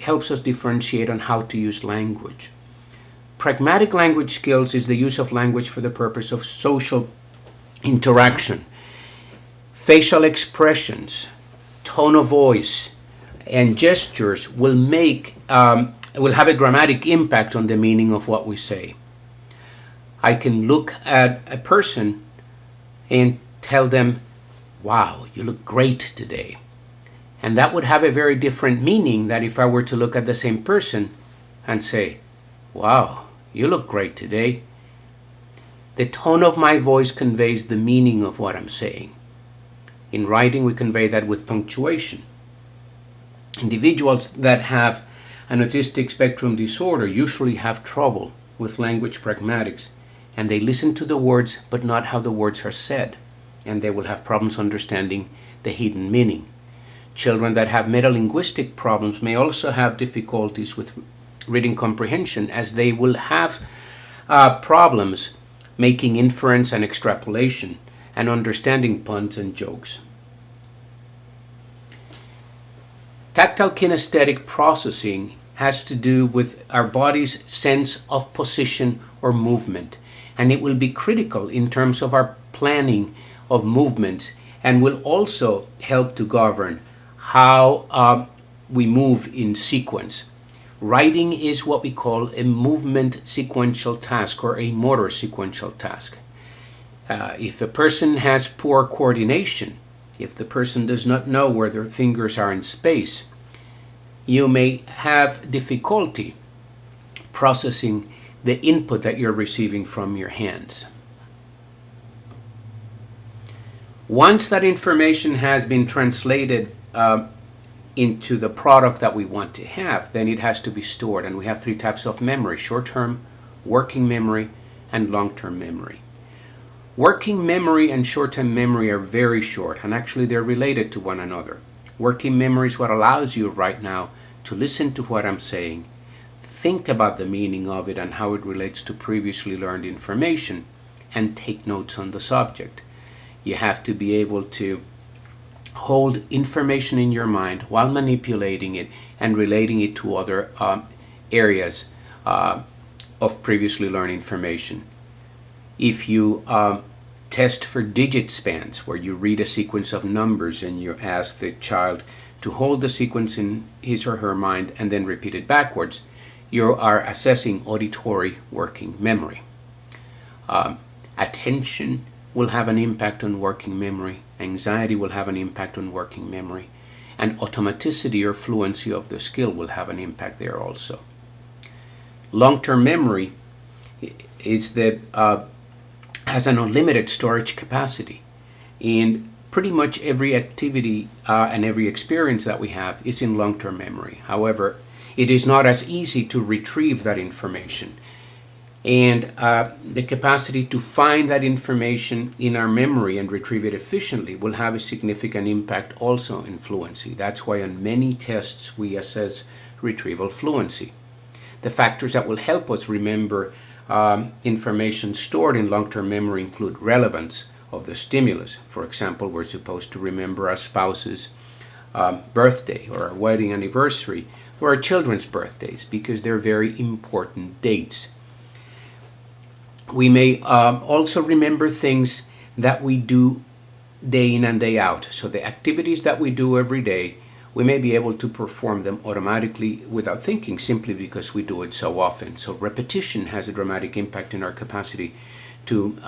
helps us differentiate on how to use language. Pragmatic language skills is the use of language for the purpose of social interaction. Facial expressions, tone of voice, and gestures will have a dramatic impact on the meaning of what we say. I can look at a person and tell them, "Wow, you look great today." And that would have a very different meaning than if I were to look at the same person and say, "Wow, you look great today." The tone of my voice conveys the meaning of what I'm saying. In writing, we convey that with punctuation. Individuals that have an autistic spectrum disorder usually have trouble with language pragmatics, and they listen to the words but not how the words are said, and they will have problems understanding the hidden meaning. Children that have metalinguistic problems may also have difficulties with reading comprehension, as they will have problems making inference and extrapolation and understanding puns and jokes. Tactile kinesthetic processing has to do with our body's sense of position or movement, and it will be critical in terms of our planning of movements, and will also help to govern how we move in sequence. Writing is what we call a movement sequential task or a motor sequential task. If a person has poor coordination, if the person does not know where their fingers are in space, you may have difficulty processing the input that you're receiving from your hands. Once that information has been translated into the product that we want to have, then it has to be stored. And we have three types of memory: short-term, working memory, and long-term memory. Working memory and short-term memory are very short, and actually they're related to one another. Working memory is what allows you right now to listen to what I'm saying, think about the meaning of it and how it relates to previously learned information, and take notes on the subject. You have to be able to hold information in your mind while manipulating it and relating it to other areas of previously learned information. If you test for digit spans, where you read a sequence of numbers and you ask the child to hold the sequence in his or her mind and then repeat it backwards, you are assessing auditory working memory. Attention will have an impact on working memory. Anxiety will have an impact on working memory. And automaticity or fluency of the skill will have an impact there also. Long-term memory is has an unlimited storage capacity. And pretty much every activity and every experience that we have is in long-term memory. However, it is not as easy to retrieve that information. And the capacity to find that information in our memory and retrieve it efficiently will have a significant impact also in fluency. That's why on many tests we assess retrieval fluency. The factors that will help us remember information stored in long-term memory include relevance of the stimulus. For example, we're supposed to remember our spouse's birthday or our wedding anniversary or our children's birthdays because they're very important dates. We may also remember things that we do day in and day out. So the activities that we do every day, we may be able to perform them automatically without thinking, simply because we do it so often. So repetition has a dramatic impact in our capacity to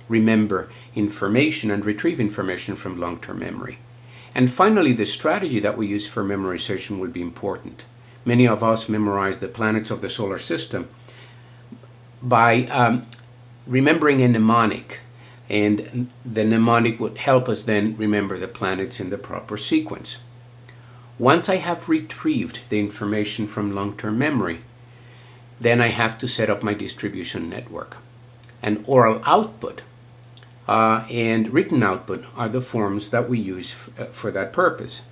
remember information and retrieve information from long-term memory. And finally, the strategy that we use for memorization will be important. Many of us memorize the planets of the solar system by remembering a mnemonic, and the mnemonic would help us then remember the planets in the proper sequence. Once I have retrieved the information from long-term memory, then I have to set up my distribution network. And oral output and written output are the forms that we use for that purpose.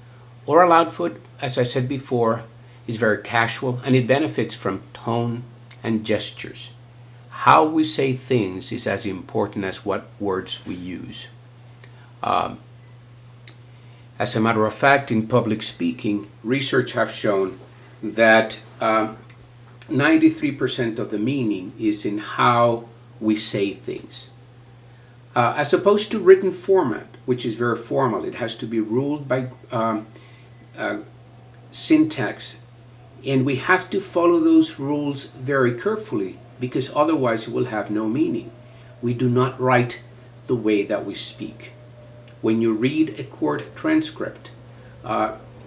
Oral output, as I said before, is very casual, and it benefits from tone and gestures. How we say things is as important as what words we use. As a matter of fact, in public speaking, research has shown that 93% of the meaning is in how we say things. As opposed to written format, which is very formal. It has to be ruled by syntax, and we have to follow those rules very carefully, because otherwise it will have no meaning. We do not write the way that we speak. When you read a court transcript,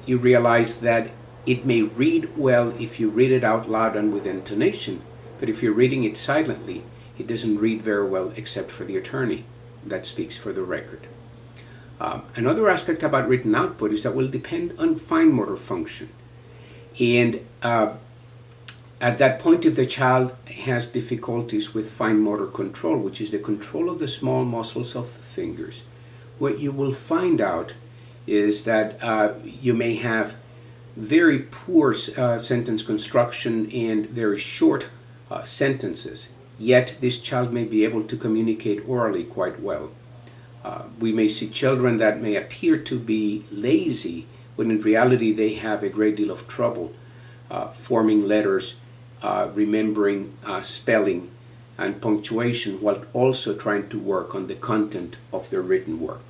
you realize that it may read well if you read it out loud and with intonation, but if you're reading it silently, it doesn't read very well except for the attorney that speaks for the record. Another aspect about written output is that will depend on fine motor function. And at that point, if the child has difficulties with fine motor control, which is the control of the small muscles of the fingers, what you will find out is that you may have very poor sentence construction and very short sentences, yet this child may be able to communicate orally quite well. We may see children that may appear to be lazy, when in reality they have a great deal of trouble forming letters, remembering spelling and punctuation, while also trying to work on the content of their written work.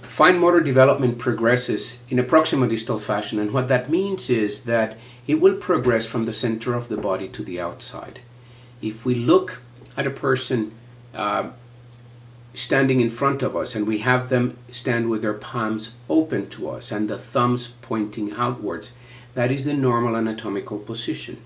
Fine motor development progresses in a proximal-distal fashion, and what that means is that it will progress from the center of the body to the outside. If we look at a person standing in front of us and we have them stand with their palms open to us and the thumbs pointing outwards, that is the normal anatomical position.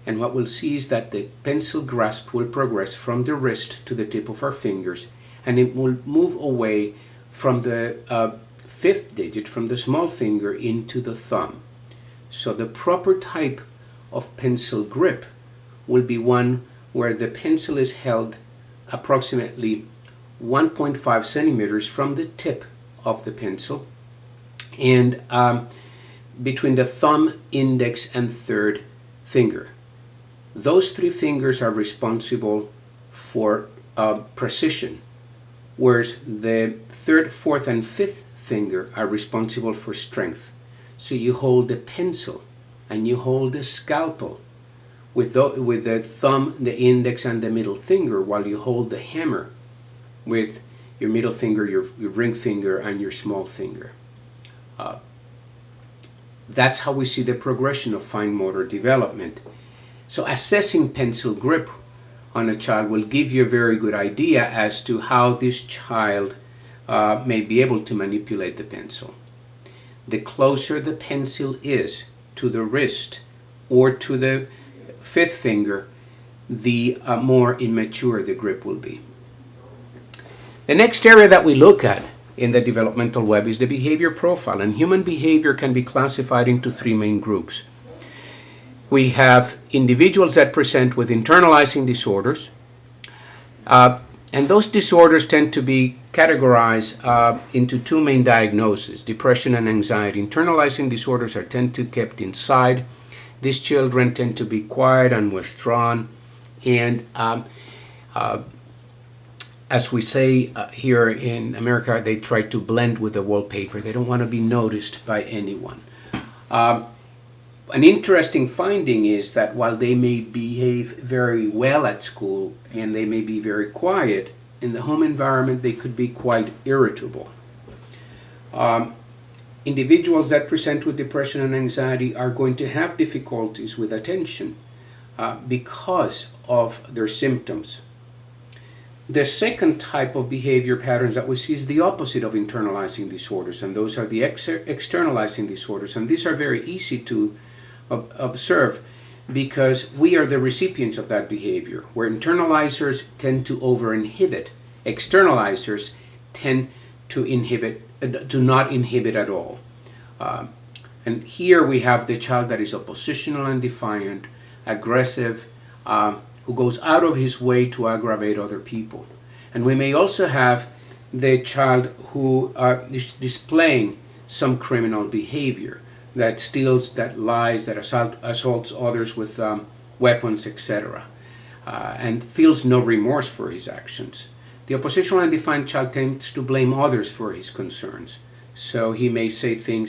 And what we'll see is that the pencil grasp will progress from the wrist to the tip of our fingers, and it will move away from the fifth digit, from the small finger, into the thumb. So the proper type of pencil grip will be one where the pencil is held approximately 1.5 centimeters from the tip of the pencil, and between the thumb, index, and third finger. Those three fingers are responsible for precision, whereas the third, fourth, and fifth finger are responsible for strength. So you hold the pencil and you hold the scalpel with the thumb, the index, and the middle finger, while you hold the hammer with your middle finger, your ring finger, and your small finger. That's how we see the progression of fine motor development. So assessing pencil grip on a child will give you a very good idea as to how this child may be able to manipulate the pencil. The closer the pencil is to the wrist or to the fifth finger, the more immature the grip will be. The next area that we look at in the developmental web is the behavior profile, and human behavior can be classified into three main groups. We have individuals that present with internalizing disorders, and those disorders tend to be categorized into two main diagnoses: depression and anxiety. Internalizing disorders tend to be kept inside. These children tend to be quiet and withdrawn, and as we say here in America, they try to blend with the wallpaper. They don't want to be noticed by anyone. An interesting finding is that while they may behave very well at school and they may be very quiet, in the home environment they could be quite irritable. Individuals that present with depression and anxiety are going to have difficulties with attention because of their symptoms. The second type of behavior patterns that we see is the opposite of internalizing disorders, and those are the externalizing disorders, and these are very easy to observe because we are the recipients of that behavior, where internalizers tend to over-inhibit. Externalizers tend to not inhibit at all. And here we have the child that is oppositional and defiant, aggressive, who goes out of his way to aggravate other people. And we may also have the child who is displaying some criminal behavior, that steals, that lies, that assaults others with weapons, etc., and feels no remorse for his actions. The oppositional and defiant child tends to blame others for his concerns. So he may say things